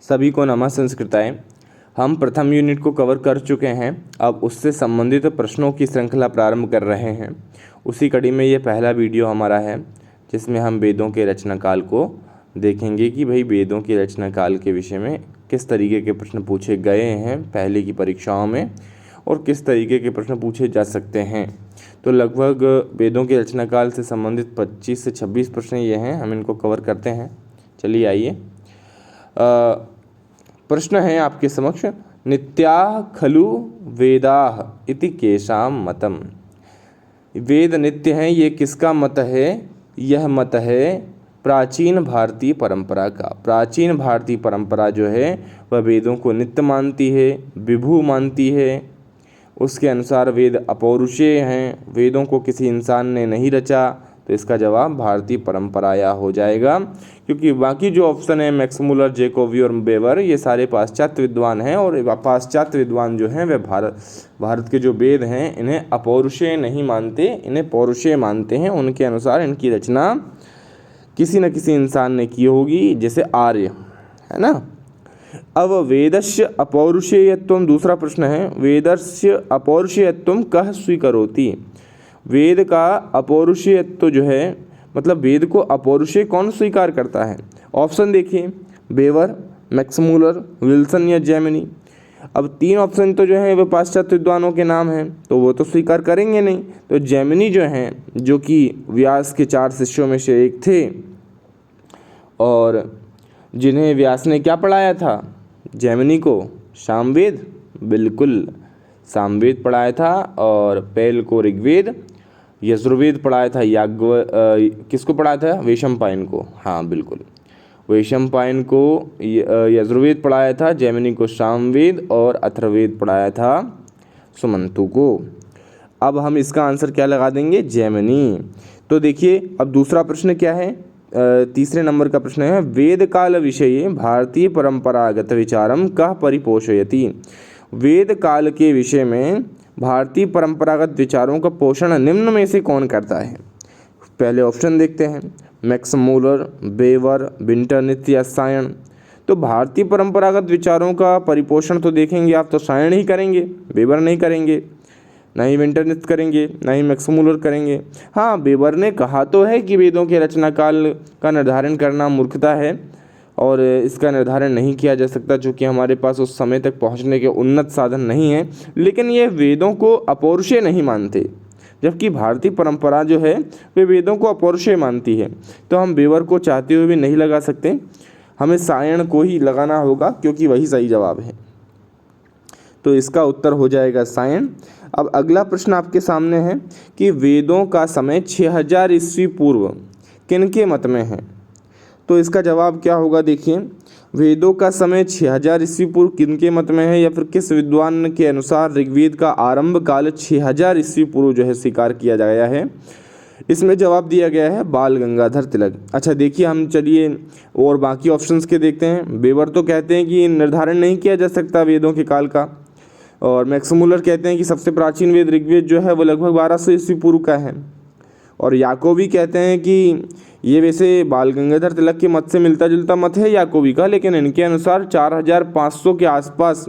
सभी को नमः संस्कृताय। हम प्रथम यूनिट को कवर कर चुके हैं। अब उससे संबंधित प्रश्नों की श्रृंखला प्रारंभ कर रहे हैं। उसी कड़ी में ये पहला वीडियो हमारा है जिसमें हम वेदों के रचना काल को देखेंगे कि भाई वेदों के रचना काल के विषय में किस तरीके के प्रश्न पूछे गए हैं पहले की परीक्षाओं में और किस तरीके के प्रश्न पूछे जा सकते हैं। तो लगभग वेदों के रचना काल से संबंधित 25 से 26 प्रश्न ये हैं, हम इनको कवर करते हैं। चलिए आइए। प्रश्न है आपके समक्ष, नित्याः खलु वेदाः इति केषां मतम्। वेद नित्य हैं, ये किसका मत है? यह मत है प्राचीन भारतीय परंपरा का। प्राचीन भारतीय परंपरा जो है वह वेदों को नित्य मानती है, विभू मानती है। उसके अनुसार वेद अपौरुषेय हैं, वेदों को किसी इंसान ने नहीं रचा। तो इसका जवाब भारतीय परंपराया हो जाएगा, क्योंकि बाकी जो ऑप्शन है मैक्समुलर, जैकोबी और वेबर, ये सारे पाश्चात्य विद्वान हैं और पाश्चात्य विद्वान जो हैं वे भारत के जो वेद हैं इन्हें अपौरुषेय नहीं मानते, इन्हें पौरुषेय मानते हैं। उनके अनुसार इनकी रचना किसी न किसी इंसान ने की होगी, जैसे आर्य, है ना। अब वेदस्य अपौरुषेयत्वम, दूसरा प्रश्न है, वेदस्य अपौरुषेयत्वम कः स्वीकरोति। वेद का अपौरुषेयत्व जो है, मतलब वेद को अपौरुषेय कौन स्वीकार करता है? ऑप्शन देखिए, वेबर, मैक्समुलर, विल्सन या जेमिनी। अब तीन ऑप्शन तो जो है वह पाश्चात्य विद्वानों के नाम हैं, तो वो तो स्वीकार करेंगे नहीं। तो जेमिनी जो हैं, जो कि व्यास के 4 शिष्यों में से एक थे और जिन्हें व्यास ने क्या पढ़ाया था जेमिनी को? सामवेद, बिल्कुल सामवेद पढ़ाया था। और पैल को ऋग्वेद, यजुर्वेद पढ़ाया था किसको पढ़ाया था? वैशंपायन को। हाँ बिल्कुल, वैशंपायन को यजुर्वेद पढ़ाया था, जेमिनी को सामवेद और अथर्ववेद पढ़ाया था सुमंतु को। अब हम इसका आंसर क्या लगा देंगे? जेमिनी। तो देखिए अब दूसरा प्रश्न क्या है, तीसरे नंबर का प्रश्न है, वेद काल विषये भारतीय परंपरागत विचारम कः परिपोषयति। वेद काल के विषय में भारतीय परंपरागत विचारों का पोषण निम्न में से कौन करता है? पहले ऑप्शन देखते हैं, मैक्समुलर, वेबर, विंटरनित्ज या सायण। तो भारतीय परंपरागत विचारों का परिपोषण तो देखेंगे आप तो सायण ही करेंगे, वेबर नहीं करेंगे, ना ही विंटरनित्ज करेंगे, ना ही मैक्समुलर करेंगे। हाँ, वेबर ने कहा तो है कि वेदों के रचना काल का निर्धारण करना मूर्खता है और इसका निर्धारण नहीं किया जा सकता, चूँकि हमारे पास उस समय तक पहुंचने के उन्नत साधन नहीं हैं। लेकिन ये वेदों को अपौरुषेय नहीं मानते, जबकि भारतीय परंपरा जो है वे वेदों को अपौरुषेय मानती है। तो हम वेबर को चाहते हुए भी नहीं लगा सकते, हमें सायण को ही लगाना होगा, क्योंकि वही सही जवाब है। तो इसका उत्तर हो जाएगा सायण। अब अगला प्रश्न आपके सामने है कि वेदों का समय 6000 ईस्वी पूर्व किनके मत में है? तो इसका जवाब क्या होगा? देखिए, वेदों का समय 6000 ईस्वी पूर्व किनके मत में है, या फिर किस विद्वान के अनुसार ऋग्वेद का आरंभ काल 6000 ईस्वी पूर्व जो है स्वीकार किया गया है? इसमें जवाब दिया गया है बाल गंगाधर तिलक। अच्छा देखिए, हम चलिए और बाकी ऑप्शंस के देखते हैं। वेबर तो कहते हैं कि निर्धारण नहीं किया जा सकता वेदों के काल का, और मैक्समुलर कहते हैं कि सबसे प्राचीन वेद ऋग्वेद जो है वो लगभग 1200 ईस्वी पूर्व का है, और याकोबी कहते हैं कि ये वैसे बाल गंगाधर तिलक के मत से मिलता जुलता मत है याकोबी का, लेकिन इनके अनुसार 4500 के आसपास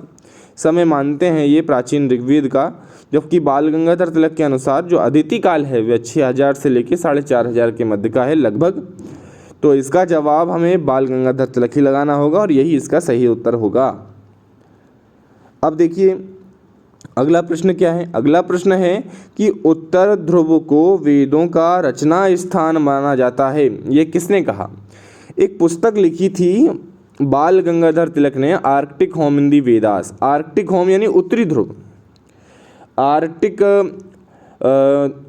समय मानते हैं ये प्राचीन ऋग्वेद का, जबकि बाल गंगाधर तिलक के अनुसार जो अदिति काल है वह 6000 से लेकर 4500 के मध्य का है लगभग। तो इसका जवाब हमें बाल गंगाधर तिलक ही लगाना होगा और यही इसका सही उत्तर होगा। अब देखिए अगला प्रश्न क्या है? अगला प्रश्न है कि उत्तर ध्रुव को वेदों का रचना स्थान माना जाता है, ये किसने कहा? एक पुस्तक लिखी थी बाल गंगाधर तिलक ने, Arctic home in the Vedas. Arctic home यानी उत्तरी ध्रुव, आर्कटिक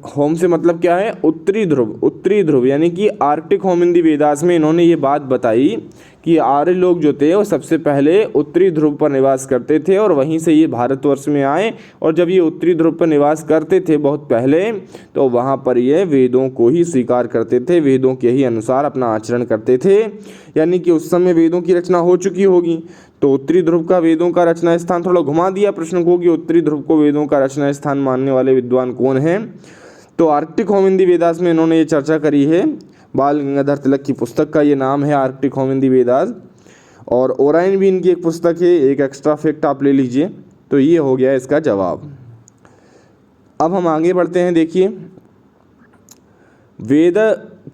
होम से मतलब क्या है? उत्तरी ध्रुव। उत्तरी ध्रुव यानी कि आर्कटिक होम इन दी वेदास में इन्होंने ये बात बताई कि आर्य लोग जो थे वो सबसे पहले उत्तरी ध्रुव पर निवास करते थे और वहीं से ये भारतवर्ष में आए, और जब ये उत्तरी ध्रुव पर निवास करते थे बहुत पहले, तो वहाँ पर ये वेदों को ही स्वीकार करते थे, वेदों के ही अनुसार अपना आचरण करते थे। यानी कि उस समय वेदों की रचना हो चुकी होगी। तो उत्तरी ध्रुव का वेदों का रचना स्थान, थोड़ा घुमा दिया प्रश्न को कि उत्तरी ध्रुव को वेदों का रचना स्थान मानने वाले विद्वान कौन हैं। तो आर्कटिक होम इन दी वेदास में इन्होंने ये चर्चा करी है। बाल गंगाधर तिलक की पुस्तक का ये नाम है, आर्कटिक होम इन दी वेदास। और ओराइन भी इनकी एक पुस्तक है, एक एक्स्ट्रा फैक्ट आप ले लीजिए। तो ये हो गया इसका जवाब। अब हम आगे बढ़ते हैं। देखिए, वेद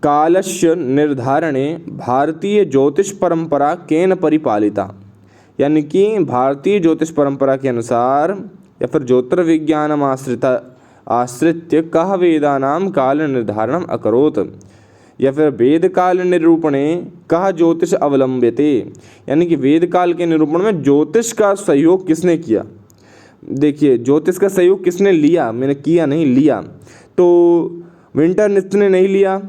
कालस्य निर्धारणे भारतीय ज्योतिष परंपरा केन परिपालिता, यानी कि भारतीय ज्योतिष परंपरा के अनुसार या फिर ज्योतिर्विज्ञानम आश्रित्य कह वेदानाम काल निर्धारणम अकरोत्, या फिर वेद काल निरूपणे कह ज्योतिष अवलंब्यते, यानी कि वेद काल के निरूपण में ज्योतिष का सहयोग किसने किया। देखिए, ज्योतिष का सहयोग किसने लिया, मैंने किया नहीं, लिया। तो विंटरनित्ज ने नहीं लिया।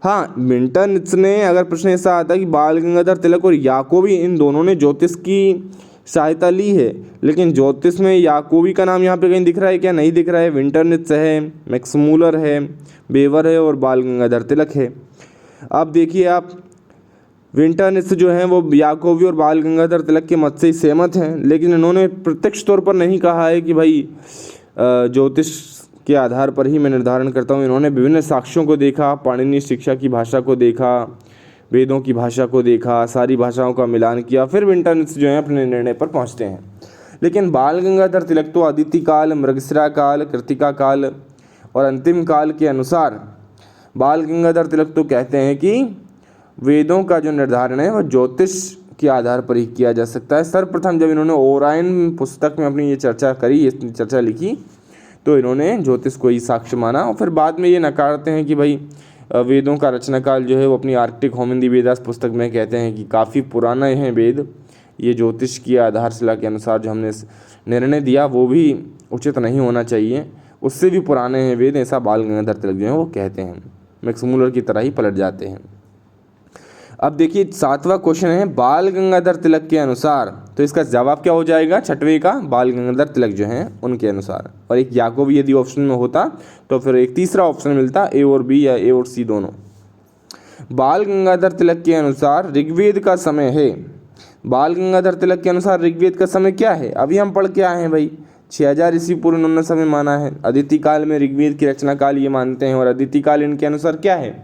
हाँ, विंटरनित्ज ने, अगर प्रश्न ऐसा आता कि बाल गंगाधर तिलक और याकोबी इन दोनों ने ज्योतिष की सहायता ली है, लेकिन ज्योतिष में याकोबी का नाम यहाँ पे कहीं दिख रहा है क्या? नहीं दिख रहा है। विंटरनित्ज है, मैक्समूलर है, बेवर है और बाल गंगाधर तिलक है। अब देखिए आप, विंटरनित्ज जो है वो याकोबी और बाल गंगाधर तिलक के मत से ही सहमत हैं, लेकिन इन्होंने प्रत्यक्ष तौर पर नहीं कहा है कि भाई ज्योतिष के आधार पर ही मैं निर्धारण करता हूँ। इन्होंने विभिन्न साक्ष्यों को देखा, पाणिनि शिक्षा की भाषा को देखा, वेदों की भाषा को देखा, सारी भाषाओं का मिलान किया, फिर विंटरनित्ज जो है अपने निर्णय पर पहुँचते हैं। लेकिन बाल गंगाधर तिलक तो अदिति काल, मृगशिरा काल, कृतिका काल और अंतिम काल के अनुसार बाल गंगाधर तिलक तो कहते हैं कि वेदों का जो निर्धारण है वह ज्योतिष के आधार पर ही किया जा सकता है। सर्वप्रथम जब इन्होंने ओराइन पुस्तक में अपनी ये चर्चा करी, ये चर्चा लिखी, तो इन्होंने ज्योतिष को ही साक्ष्य माना और फिर बाद में ये नकारते हैं कि भाई वेदों का रचनाकाल जो है वो अपनी आर्कटिक होमिंदी वेदास पुस्तक में कहते हैं कि काफ़ी पुराना हैं वेद, ये ज्योतिष की आधारशिला के अनुसार जो हमने निर्णय दिया वो भी उचित नहीं होना चाहिए, उससे भी पुराने हैं वेद, ऐसा बाल गंगाधर तिलक जो है वो कहते हैं। मैक्समूलर की तरह ही पलट जाते हैं। अब देखिए, 7वां क्वेश्चन है बाल गंगाधर तिलक के अनुसार, तो इसका जवाब क्या हो जाएगा? 6वें का बाल गंगाधर तिलक जो हैं उनके अनुसार, और एक याकोबी यदि ऑप्शन में होता तो फिर एक तीसरा ऑप्शन मिलता, ए और बी या ए और सी दोनों। बाल गंगाधर तिलक के अनुसार ऋग्वेद का समय है। बाल गंगाधर तिलक के अनुसार ऋग्वेद का समय क्या है? अभी हम पढ़ के आए हैं भाई, 6000 ईस्वी पूर्व इन्होंने समय माना है। अदिति काल में ऋग्वेद की रचना काल ये मानते हैं, और अदिति काल इनके अनुसार क्या है?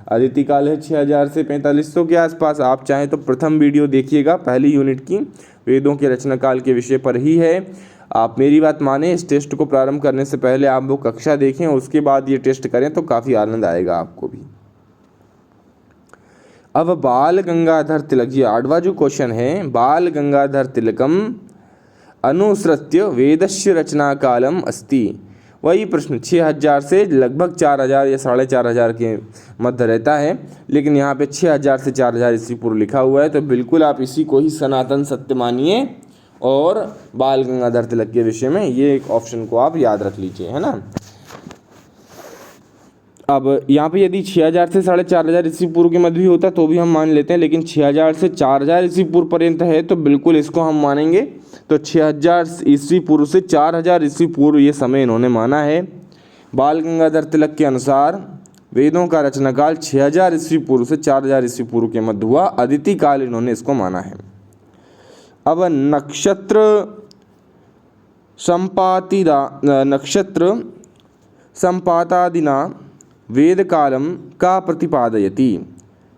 अदिति काल है 6000 से 4500 के आसपास। आप चाहें तो प्रथम वीडियो देखिएगा, पहली यूनिट की वेदों के रचना काल के विषय पर ही है। आप मेरी बात माने, इस टेस्ट को प्रारंभ करने से पहले आप वो कक्षा देखें, उसके बाद ये टेस्ट करें तो काफ़ी आनंद आएगा आपको भी। अब बाल गंगाधर तिलक, ये 8वां जो क्वेश्चन है, बाल गंगाधर तिलकम अनुसृत्य वेदस्य रचना कालम अस्ति। वही प्रश्न 6000 से लगभग 4000 या 4500 के मध्य रहता है, लेकिन यहाँ पे 6000 से 4000 ईस्वी पूर्व लिखा हुआ है, तो बिल्कुल आप इसी को ही सनातन सत्य मानिए और बाल गंगाधर तिलक के विषय में ये एक ऑप्शन को आप याद रख लीजिए, है ना। अब यहाँ पे यदि 6000 से 4500 ईस्वी पूर्व के मध्य भी होता तो भी हम मान लेते हैं, लेकिन 6000 से 4000 ईस्वी पूर्व पर्यंत है तो बिल्कुल इसको हम मानेंगे। तो 6000 ईस्वी पूर्व से 4000 ईस्वी पूर्व ये समय इन्होंने माना है। बाल गंगाधर तिलक के अनुसार वेदों का रचनाकाल 6000 ईस्वी पूर्व से 4000 ईस्वी पूर्व के मध्य हुआ। अदिति काल इन्होंने इसको माना है। अब नक्षत्र संपातादिना वेद कालम का प्रतिपादयति,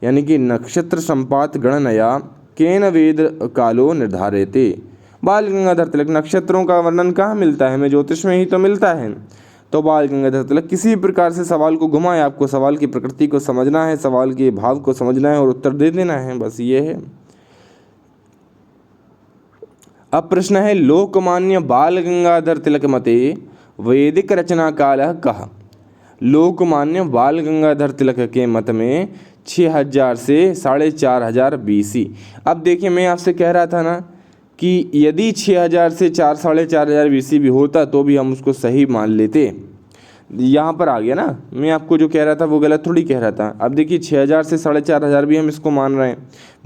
यानी कि नक्षत्र संपात गणनया केन वेद कालो निर्धार्यते। बाल गंगाधर तिलक, नक्षत्रों का वर्णन कहाँ मिलता है? हमें ज्योतिष में ही तो मिलता है। तो बाल गंगाधर तिलक किसी प्रकार से सवाल को घुमाए, आपको सवाल की प्रकृति को समझना है, सवाल के भाव को समझना है और उत्तर दे देना है, बस ये है। अब प्रश्न है, लोकमान्य बाल गंगाधर तिलक मते वैदिक रचना काल कः। लोकमान्य बाल गंगाधर तिलक के मत में 6000 से 4500 BC। अब देखिए, मैं आपसे कह रहा था ना कि यदि 6000 से 4500 BC भी होता तो भी हम उसको सही मान लेते। यहाँ पर आ गया ना, मैं आपको जो कह रहा था वो गलत थोड़ी कह रहा था। अब देखिए 6000 से 4500 भी हम इसको मान रहे हैं।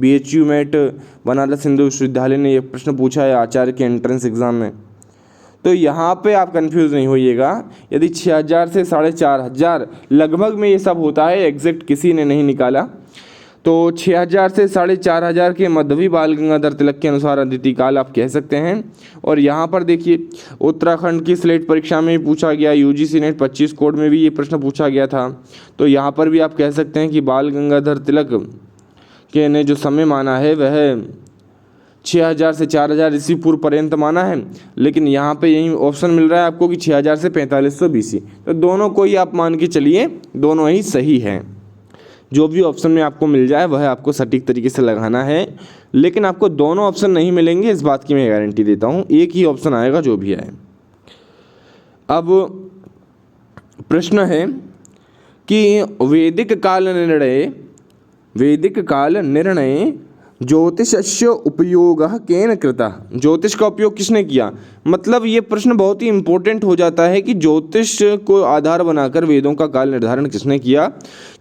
BHU MET बनारस हिंदू विश्वविद्यालय ने ये प्रश्न पूछा है आचार्य के एंट्रेंस एग्जाम में, तो यहाँ पे आप कंफ्यूज नहीं होइएगा। यदि 6000 से 4500 लगभग में ये सब होता है, एग्जैक्ट किसी ने नहीं निकाला, तो 6000 से 4500 के मध्य भी बाल गंगाधर तिलक के अनुसार अदिति काल आप कह सकते हैं। और यहाँ पर देखिए, उत्तराखंड की स्लेट परीक्षा में भी पूछा गया, UGC नेट 25 कोड में भी ये प्रश्न पूछा गया था, तो यहाँ पर भी आप कह सकते हैं कि बाल गंगाधर तिलक के ने जो समय माना है वह 6000 से 4000 ईस्वी पूर्व पर्यंत माना है, लेकिन यहाँ पे यही ऑप्शन मिल रहा है आपको कि 6000 से 4500 BC। तो दोनों को ही आप मान के चलिए, दोनों ही सही हैं। जो भी ऑप्शन में आपको मिल जाए वह आपको सटीक तरीके से लगाना है, लेकिन आपको दोनों ऑप्शन नहीं मिलेंगे, इस बात की मैं गारंटी देता हूँ। एक ही ऑप्शन आएगा जो भी आए। अब प्रश्न है कि वैदिक काल निर्णय ज्योतिषस्य उपयोगः केन कृतः। ज्योतिष का उपयोग किसने किया? मतलब ये प्रश्न बहुत ही इंपॉर्टेंट हो जाता है कि ज्योतिष को आधार बनाकर वेदों का काल निर्धारण किसने किया,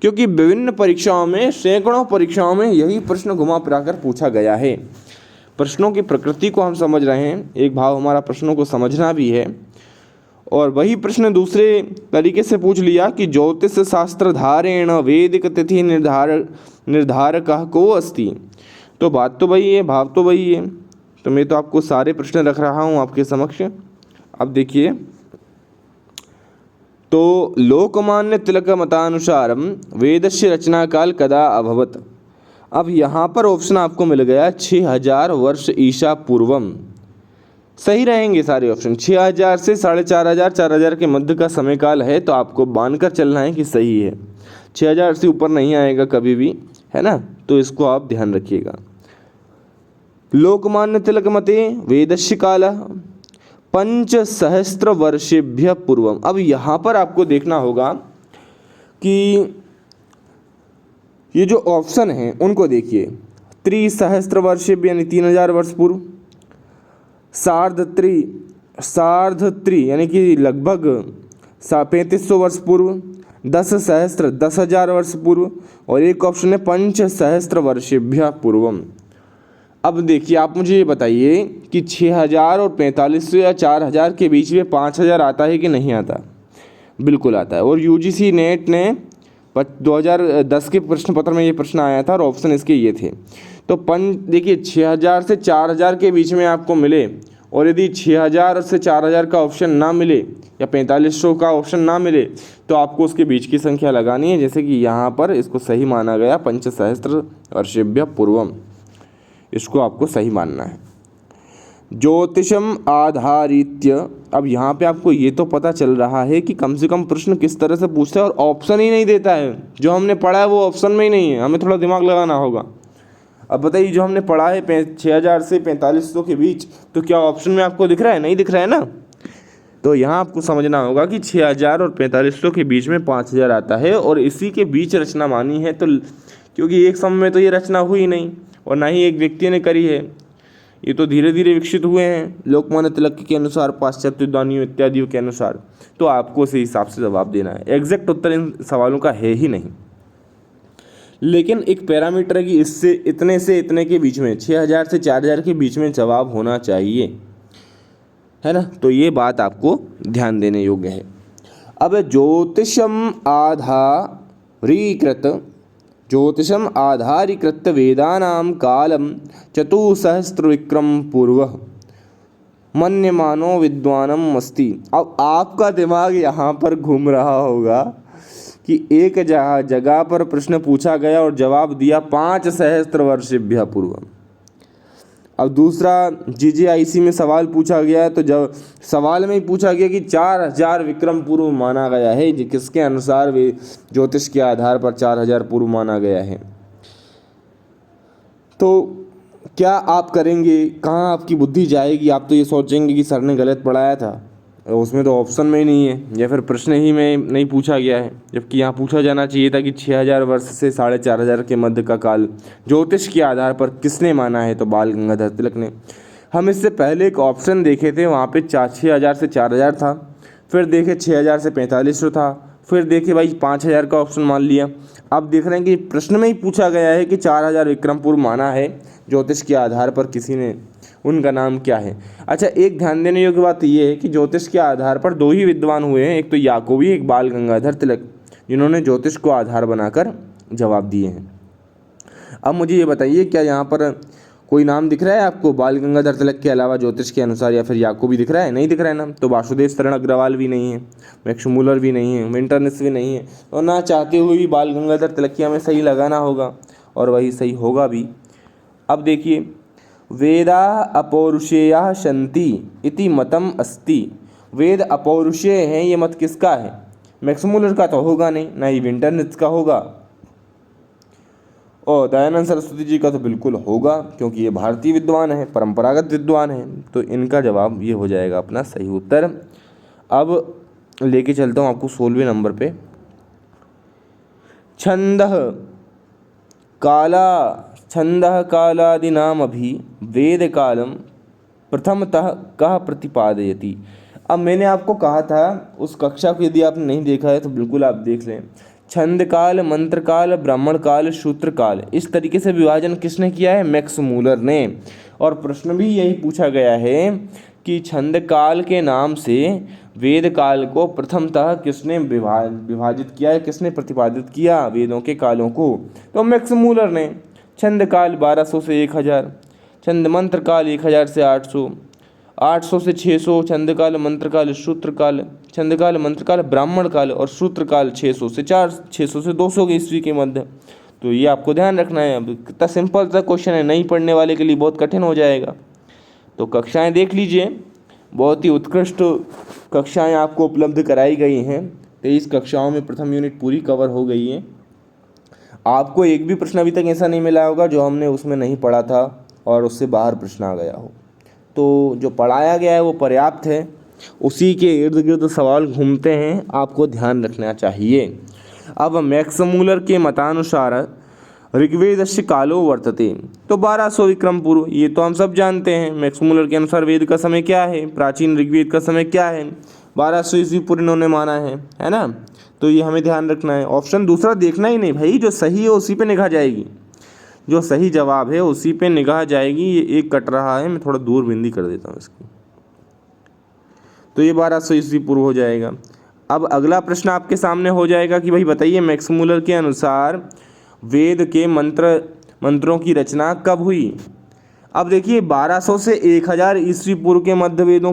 क्योंकि विभिन्न परीक्षाओं में, सैकड़ों परीक्षाओं में यही प्रश्न घुमा फिरा कर पूछा गया है। प्रश्नों की प्रकृति को हम समझ रहे हैं, एक भाव हमारा प्रश्नों को समझना भी है। और वही प्रश्न दूसरे तरीके से पूछ लिया कि ज्योतिष शास्त्रधारेण वैदिक तिथि निर्धारकः को अस्ति। तो बात तो वही है, भाव तो वही है। तो मैं तो आपको सारे प्रश्न रख रहा हूँ आपके समक्ष। अब देखिए, तो लोकमान्य तिलक मतानुसारम वेदस्य रचना काल कदा अभवत। अब यहाँ पर ऑप्शन आपको मिल गया 6000 वर्ष ईसा पूर्वम। सही रहेंगे सारे ऑप्शन। 6000 से 4500 4000 के मध्य का समय काल है, तो आपको मानकर चलना है कि सही है। 6000 से ऊपर नहीं आएगा कभी भी, है ना, तो इसको आप ध्यान रखिएगा। लोकमान्य तिलक मते वेदस्य कालः 5 वर्षेभ्यः पूर्वम। अब यहाँ पर आपको देखना होगा कि ये जो ऑप्शन हैं उनको देखिए। 3 वर्षेभ्यः यानी 3000 वर्ष पूर्व, सार्ध यानी कि लगभग 3500 वर्ष पूर्व, 10,000 वर्ष पूर्व, और एक ऑप्शन है 5 वर्षेभ्यः पूर्वम। अब देखिए, आप मुझे ये बताइए कि 6000 और 4500 या 4000 के बीच में 5000 आता है कि नहीं आता? बिल्कुल आता है। और यूजीसी नेट ने 2010 के प्रश्न पत्र में ये प्रश्न आया था और ऑप्शन इसके ये थे। तो देखिए, 6000 से 4000 के बीच में आपको मिले, और यदि 6000 से 4000 का ऑप्शन ना मिले या 4500 का ऑप्शन ना मिले, तो आपको उसके बीच की संख्या लगानी है। जैसे कि यहाँ पर इसको सही माना गया 5 वर्षेभ्यः पूर्वम, इसको आपको सही मानना है। ज्योतिषम आधारित्य। अब यहाँ पे आपको ये तो पता चल रहा है कि कम से कम प्रश्न किस तरह से पूछता है, और ऑप्शन ही नहीं देता है। जो हमने पढ़ा है वो ऑप्शन में ही नहीं है, हमें थोड़ा दिमाग लगाना होगा। अब बताइए, जो हमने पढ़ा है 6000 से 4500 के बीच, तो क्या ऑप्शन में आपको दिख रहा है? नहीं दिख रहा है ना। तो यहाँ आपको समझना होगा कि 6000 और 4500 के बीच में 5000 आता है, और इसी के बीच रचना मानी है। तो क्योंकि एक समय में तो ये रचना हुई नहीं, और ना ही एक व्यक्ति ने करी है, ये तो धीरे धीरे विकसित हुए हैं लोकमान्य तिलक के अनुसार, पाश्चात्य विद्वानियों इत्यादियों के अनुसार। तो आपको उसी हिसाब से जवाब देना है। एग्जैक्ट उत्तर इन सवालों का है ही नहीं, लेकिन एक पैरामीटर है कि इससे इतने के बीच में, 6000 से 4000 के बीच में जवाब होना चाहिए, है ना। तो ये बात आपको ध्यान देने योग्य है। अब ज्योतिषम आधारीकृत वेदानां कालम 4 विक्रम पूर्वः मन्यमानो विद्वानम अस्ति। अब आपका दिमाग यहाँ पर घूम रहा होगा कि एक जगह पर प्रश्न पूछा गया और जवाब दिया 5 वर्षेभ्यः पूर्वम। अब दूसरा जीजीआईसी में सवाल पूछा गया, तो जब सवाल में ही पूछा गया कि 4000 विक्रम पूर्व माना गया है, किसके अनुसार वे ज्योतिष के आधार पर 4000 पूर्व माना गया है। तो क्या आप करेंगे? कहाँ आपकी बुद्धि जाएगी? आप तो ये सोचेंगे कि सर ने गलत पढ़ाया था, उसमें तो ऑप्शन में ही नहीं है, या फिर प्रश्न ही में नहीं पूछा गया है, जबकि यहाँ पूछा जाना चाहिए था कि 6000 वर्ष से 4500 के मध्य का काल ज्योतिष के आधार पर किसने माना है? तो बाल गंगाधर तिलक ने। हम इससे पहले एक ऑप्शन देखे थे, वहाँ पे 6000 से 4000 था, फिर देखे 6000 से 4500 था, फिर देखे भाई 5000 का ऑप्शन मान लिया। अब देख रहे हैं कि प्रश्न में ही पूछा गया है कि 4000 विक्रम पूर्व माना है ज्योतिष के आधार पर किसी ने, उनका नाम क्या है। अच्छा, एक ध्यान देने योग्य बात यह है कि ज्योतिष के आधार पर 2 ही विद्वान हुए हैं, एक तो याकोबी, एक बाल गंगाधर तिलक, जिन्होंने ज्योतिष को आधार बनाकर जवाब दिए हैं। अब मुझे ये बताइए, क्या यहाँ पर कोई नाम दिख रहा है आपको बाल गंगाधर तिलक के अलावा ज्योतिष के अनुसार, या फिर याकोबी दिख रहा है? नहीं दिख रहा है ना। तो वासुदेव शरण अग्रवाल भी नहीं है, मैक्स मूलर भी नहीं है, विंटरनिस भी नहीं है, और ना चाहते हुए भी बाल गंगाधर तिलक की हमें सही लगाना होगा। और वही सही होगा भी। अब देखिए, वेदा अपौरुषेया सन्ति इति मतम अस्ति। वेद अपौरुषेय हैं, ये मत किसका है? मैक्समूलर का तो होगा नहीं, ना ही विंटरनित्ज का होगा, और दयानंद सरस्वती जी का तो बिल्कुल होगा, क्योंकि ये भारतीय विद्वान है, परंपरागत विद्वान है। तो इनका जवाब ये हो जाएगा अपना सही उत्तर। अब लेके चलता हूँ आपको 16वें नंबर पे। छंदः कालादीनामभि वेद कालम प्रथमतः कः प्रतिपादयति। अब मैंने आपको कहा था, उस कक्षा को यदि आपने नहीं देखा है तो बिल्कुल आप देख लें। छंद काल, मंत्र काल, ब्राह्मण काल, सूत्र काल, इस तरीके से विभाजन किसने किया है? मैक्स मूलर ने। और प्रश्न भी यही पूछा गया है कि छंद काल के नाम से वेद काल को प्रथमतः किसने विभाजित किया है, किसने प्रतिपादित किया वेदों के कालों को? तो मैक्स मूलर ने। छंद काल 1200 से 1000, छंद मंत्र काल 1000 से 800, 800 से 600 छंद काल, मंत्र काल, सूत्र काल, छंद काल, मंत्र काल, ब्राह्मण काल, और सूत्र काल 600 से 200 के ईस्वी के मध्य। तो ये आपको ध्यान रखना है। अब कितना सिंपल सा क्वेश्चन है, नहीं पढ़ने वाले के लिए बहुत कठिन हो जाएगा। तो कक्षाएं देख लीजिए, बहुत ही उत्कृष्ट कक्षाएं आपको उपलब्ध कराई गई हैं। 23 कक्षाओं में प्रथम यूनिट पूरी कवर हो गई है। आपको एक भी प्रश्न अभी तक ऐसा नहीं मिला होगा जो हमने उसमें नहीं पढ़ा था और उससे बाहर प्रश्न आ गया हो। तो जो पढ़ाया गया है वो पर्याप्त है, उसी के इर्द गिर्द सवाल घूमते हैं, आपको ध्यान रखना चाहिए। अब मैक्स मूलर के मतानुसार ऋग्वेदस्य कालो वर्तते, तो 1200 विक्रम पूर्व, ये तो हम सब जानते हैं। मैक्स मूलर के अनुसार वेद का समय क्या है, प्राचीन ऋग्वेद का समय क्या है? 1200 ईस्वी पूर्व इन्होंने माना है ना। तो ये हमें ध्यान रखना है। ऑप्शन दूसरा देखना ही नहीं भाई, जो सही है उसी पे निगाह जाएगी, जो सही जवाब है उसी पे निगाह जाएगी। ये एक कट रहा है, मैं थोड़ा दूर बिंदी कर देता हूँ इसकी। तो ये 1200 ईस्वी पूर्व हो जाएगा। अब अगला प्रश्न आपके सामने हो जाएगा कि भाई बताइए, मैक्स मूलर के अनुसार वेद के मंत्रों की रचना कब हुई? अब देखिए, 1200 से 1000 ईस्वी पूर्व के मध्य वेद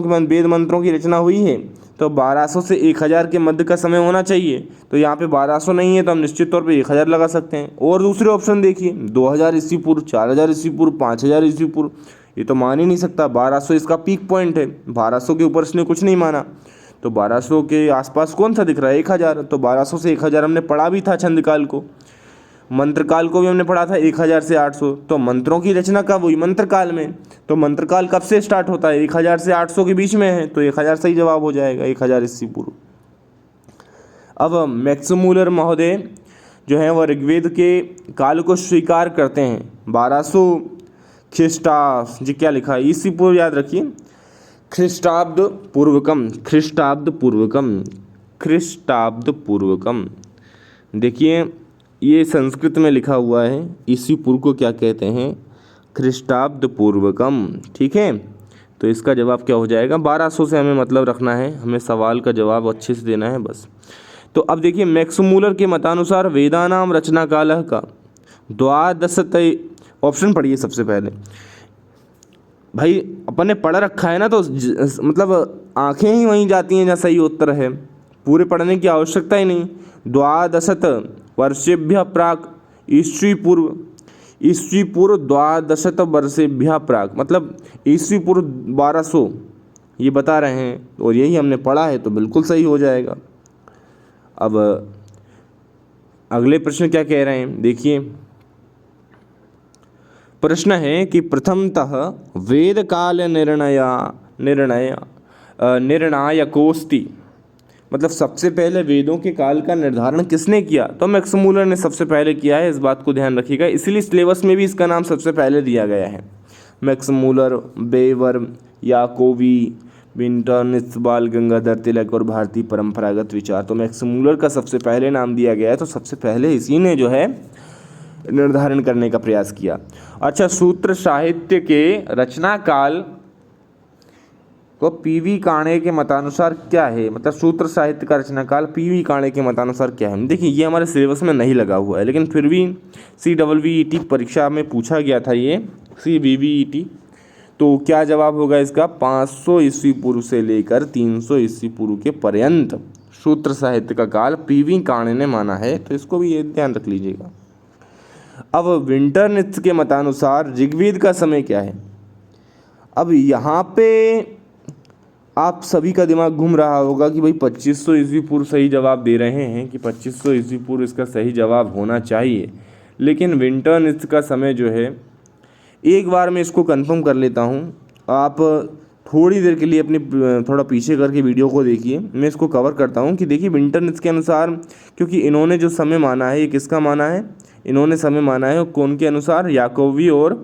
मंत्रों की रचना हुई है। तो 1200 से 1000 के मध्य का समय होना चाहिए। तो यहाँ पे 1200 नहीं है, तो हम निश्चित तौर पे 1000 लगा सकते हैं। और दूसरे ऑप्शन देखिए, 2000 ईस्वी पूर्व, 4000 ईस्वी पूर्व, 5000 ईस्वी पूर्व, ये तो मान ही नहीं सकता। 1200 इसका पीक पॉइंट है, 1200 के ऊपर इसने कुछ नहीं माना। तो 1200 के आसपास कौन सा दिख रहा है? 1000। तो 1200 से 1000 हमने पढ़ा भी था छंद काल को, मंत्र काल को भी हमने पढ़ा था 1000 से 800। तो मंत्रों की रचना कब हुई? मंत्र काल में। तो मंत्र काल कब से स्टार्ट होता है? 1000 से 800 के बीच में है, तो 1000 सही जवाब हो जाएगा, 1000 ईस्वी पूर्व। अब मैक्स मूलर महोदय जो है वह ऋग्वेद के काल को स्वीकार करते हैं। 1200 ख्रीष्टाब्द जी, क्या लिखा है ईस्वी पूर्व, याद रखिए, ख्रीष्टाब्द पूर्वकम। देखिए, ये संस्कृत में लिखा हुआ है, ईस्वी पूर्व को क्या कहते हैं? ख्रीष्टाब्द पूर्वकम। ठीक है, तो इसका जवाब क्या हो जाएगा? 1200 से हमें मतलब रखना है, हमें सवाल का जवाब अच्छे से देना है बस। तो अब देखिए, मैक्स मूलर के मतानुसार वेदानाम रचना काल का द्वादशतय, ऑप्शन पढ़िए सबसे पहले। भाई अपन ने पढ़ रखा है ना, तो मतलब आंखें ही वहीं जाती हैं जहाँ सही उत्तर है, पूरे पढ़ने की आवश्यकता ही नहीं। द्वादशत वर्षेभ्यः प्राक ईस्वी पूर्व 12 वर्षेभ्यः प्राक, मतलब ईस्वी पूर्व 1200 ये बता रहे हैं, और यही हमने पढ़ा है, तो बिल्कुल सही हो जाएगा। अब अगले प्रश्न क्या कह रहे हैं, देखिए। प्रश्न है कि प्रथमतः वेद काल निर्णायकोस्ति, मतलब सबसे पहले वेदों के काल का निर्धारण किसने किया? तो मैक्स मूलर ने सबसे पहले किया है, इस बात को ध्यान रखिएगा। इसीलिए सिलेबस में भी इसका नाम सबसे पहले दिया गया है। मैक्स मूलर, बेवर, याकोबी, विंटरनित्ज, बाल गंगाधर तिलक और भारतीय परंपरागत विचार। तो मैक्स मूलर का सबसे पहले नाम दिया गया है, तो सबसे पहले इसी ने जो है निर्धारण करने का प्रयास किया। अच्छा, सूत्र साहित्य के रचना काल तो पीवी काणे के मतानुसार क्या है? मतलब सूत्र साहित्य का रचना काल पीवी काणे के मतानुसार क्या है? देखिए, ये हमारे सिलेबस में नहीं लगा हुआ है, लेकिन फिर भी CWET परीक्षा में पूछा गया था ये, CBBET। तो क्या जवाब होगा इसका? 500 ईस्वी पूर्व से लेकर 300 ईस्वी पूर्व के पर्यंत सूत्र साहित्य का काल पीवी काणे ने माना है। तो इसको भी ये ध्यान रख लीजिएगा। अब विंटर नृत्य के मतानुसार ऋग्वेद का समय क्या है। अब यहाँ पे आप सभी का दिमाग घूम रहा होगा कि भाई 2500 ईस्वी पूर्व सही जवाब दे रहे हैं कि 2500 ईस्वी पूर्व इसका सही जवाब होना चाहिए, लेकिन विंटर नृत्य का समय जो है, एक बार मैं इसको कंफर्म कर लेता हूँ। आप थोड़ी देर के लिए अपनी थोड़ा पीछे करके वीडियो को देखिए, मैं इसको कवर करता हूँ कि देखिए विंटर नृत्य के अनुसार, क्योंकि इन्होंने जो समय माना है ये किसका माना है, इन्होंने समय माना है कौन के अनुसार, याकोबी और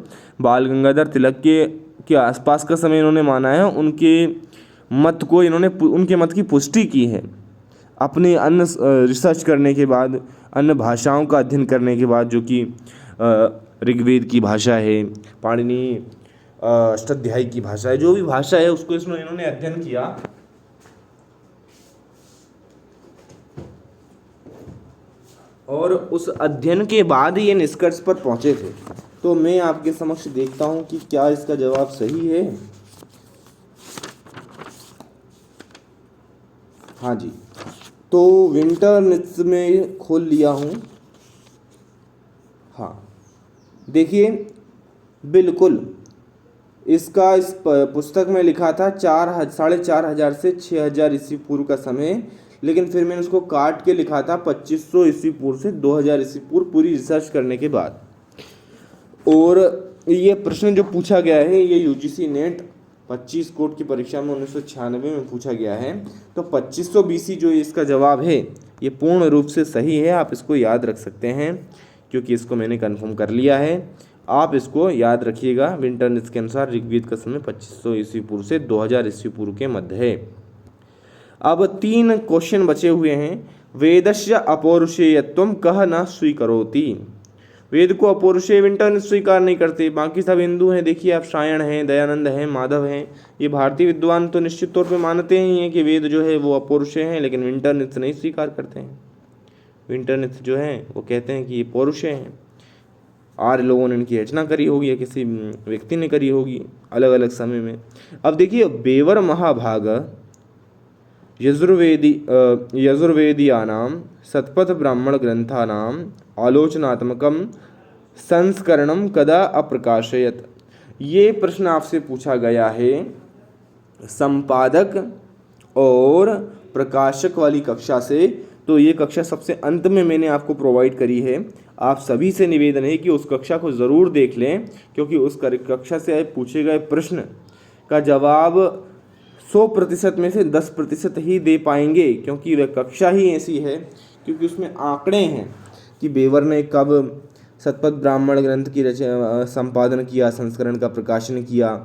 बाल गंगाधर तिलक के आसपास का समय इन्होंने माना है। उनके मत को इन्होंने उनके मत की पुष्टि की है अपने अन्य रिसर्च करने के बाद, अन्य भाषाओं का अध्ययन करने के बाद, जो कि ऋग्वेद की भाषा है, पाणिनि अष्टाध्यायी की भाषा है, जो भी भाषा है उसको इन्होंने अध्ययन किया। और उस अध्ययन के बाद ये निष्कर्ष पर पहुंचे थे। तो मैं आपके समक्ष देखता हूं कि क्या इसका जवाब सही है। हाँ जी, तो विंटर नृत्य में खोल लिया हूँ। हाँ देखिए, बिल्कुल इसका इस पुस्तक में लिखा था 4,500 से 6,000 ईस्वी पूर्व का समय, लेकिन फिर मैंने उसको काट के लिखा था 2500 ईस्वी पूर्व से 2000 ईस्वी पूर्व, पूरी रिसर्च करने के बाद। और ये प्रश्न जो पूछा गया है ये यूजीसी नेट 25 कोड की परीक्षा में 1996 में पूछा गया है। तो 2500 BC जो इसका जवाब है ये पूर्ण रूप से सही है। आप इसको याद रख सकते हैं क्योंकि इसको मैंने कंफर्म कर लिया है। आप इसको याद रखिएगा। विंटर नृत्य के अनुसार ऋग्वेद का समय 2500 ईस्वी पूर्व से 2000 ईस्वी पूर्व के मध्य है। अब 3 क्वेश्चन बचे हुए हैं। वेदस्य अपौरुषेयत्वं कह न स्वीकरोति। वेद को अपौरुषेय विंटर नृत्य स्वीकार नहीं करते। बाकी सब हिंदू हैं, देखिए आप सायण हैं, दयानंद हैं, माधव हैं, ये भारतीय विद्वान तो निश्चित तौर पे मानते ही हैं कि वेद जो है वो अपौरुषेय हैं, लेकिन विंटर नृत्य नहीं स्वीकार करते हैं। विंटर नृत्य जो है वो कहते हैं कि ये पौरुषेय हैं। आर्य लोगों ने इनकी रचना करी होगी या किसी व्यक्ति ने करी होगी अलग अलग समय में। अब देखिए, बेवर महाभाग यजुर्वेदीयानां शतपथ ब्राह्मण ग्रंथानां आलोचनात्मकं संस्करणं कदा अप्रकाशयत। ये प्रश्न आपसे पूछा गया है संपादक और प्रकाशक वाली कक्षा से। तो ये कक्षा सबसे अंत में मैंने आपको प्रोवाइड करी है। आप सभी से निवेदन है कि उस कक्षा को ज़रूर देख लें, क्योंकि उस कक्षा से पूछे गए प्रश्न का जवाब 100% में से 10% ही दे पाएंगे, क्योंकि वह कक्षा ही ऐसी है, क्योंकि उसमें आंकड़े हैं कि बेवर ने कब शतपथ ब्राह्मण ग्रंथ की संपादन किया, संस्करण का प्रकाशन किया।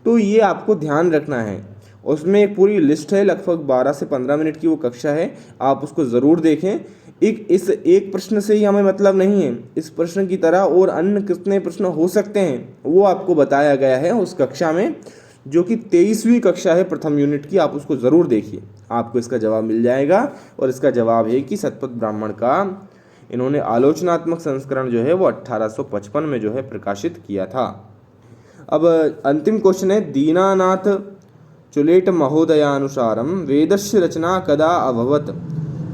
तो ये आपको ध्यान रखना है। उसमें एक पूरी लिस्ट है, लगभग 12 से 15 मिनट की वो कक्षा है, आप उसको ज़रूर देखें। इस एक प्रश्न से ही हमें मतलब नहीं है, इस प्रश्न की तरह और अन्य कितने प्रश्न हो सकते हैं वो आपको बताया गया है उस कक्षा में, जो कि 23वीं कक्षा है प्रथम यूनिट की। आप उसको ज़रूर देखिए, आपको इसका जवाब मिल जाएगा। और इसका जवाब है कि शतपथ ब्राह्मण का इन्होंने आलोचनात्मक संस्करण जो है वो 1855 में जो है प्रकाशित किया था। अब अंतिम क्वेश्चन है, दीनानाथ चुलेट महोदयानुसारम वेदस्य रचना कदा अभवत।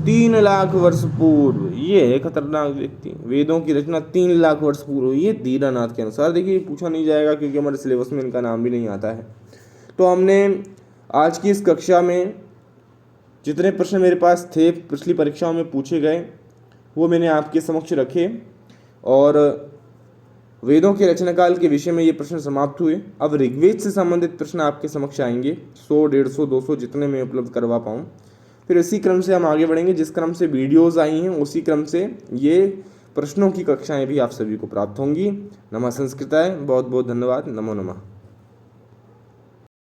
3 लाख वर्ष पूर्व। ये है खतरनाक व्यक्ति। वेदों की रचना 3 लाख वर्ष पूर्व हुई है दीनानाथ के अनुसार। देखिए पूछा नहीं जाएगा क्योंकि हमारे सिलेबस में इनका नाम भी नहीं आता है। तो हमने आज की इस कक्षा में जितने प्रश्न मेरे पास थे पिछली परीक्षाओं में पूछे गए वो मैंने आपके समक्ष रखे, और वेदों के रचनाकाल के विषय में ये प्रश्न समाप्त हुए। अब ऋग्वेद से संबंधित प्रश्न आपके समक्ष आएंगे 100, 150, 200 जितने मैं उपलब्ध करवा पाऊँ। फिर इसी क्रम से हम आगे बढ़ेंगे। जिस क्रम से वीडियोस आई हैं उसी क्रम से ये प्रश्नों की कक्षाएं भी आप सभी को प्राप्त होंगी। नमः संस्कृताय। बहुत बहुत धन्यवाद। नमो नमः।